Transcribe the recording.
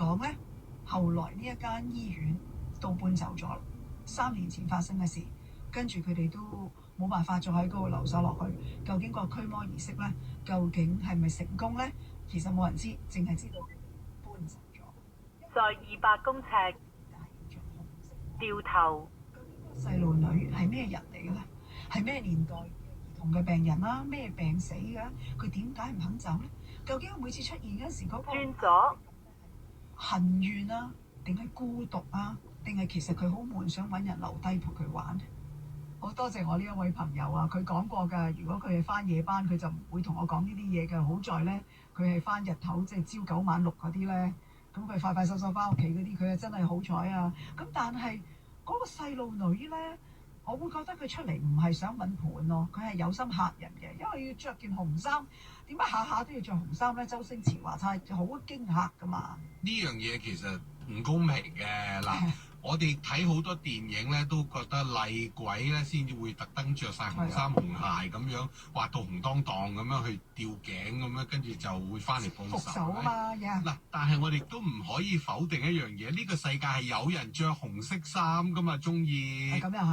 講咧，後來呢一間醫院都搬走咗啦。3年前發生嘅事，跟住佢哋都冇辦法再喺嗰度留守落去。究竟個驅魔儀式咧，究竟係咪成功咧？其實冇人知，淨係知道搬走咗。在200公尺掉頭。細路女係咩人嚟嘅咧？係咩年代兒童嘅病人啦？咩病死嘅？佢點解唔肯走咧？究竟每次出現嗰時嗰個轉左恨怨啊，定係孤獨啊，定係其實佢好悶想揾人留低陪佢玩？好多謝我呢一位朋友啊，佢講過㗎。如果佢係返夜班，佢就唔會同我講呢啲嘢嘅。好在咧，佢係返日頭，即係朝9晚6嗰啲咧，咁佢快快手手返屋企嗰啲，佢係真係好彩啊！咁但係嗰個細路女咧，我會覺得佢出嚟唔係想揾伴咯，佢係有心嚇人嘅，因為要着件紅衫，點解下下都要着紅衫咧？周星馳話齋好驚嚇㗎嘛！呢樣嘢其實唔公平嘅嗱。我哋睇好多電影咧，都覺得厲鬼咧先至會特登着晒紅衫紅鞋咁樣，畫到紅當當咁樣去吊頸咁樣，跟住就會翻嚟報仇。復仇啊嘛，嗱，但係我哋都唔可以否定一樣嘢，呢個世界係有人着紅色衫噶嘛，中意。係咁樣。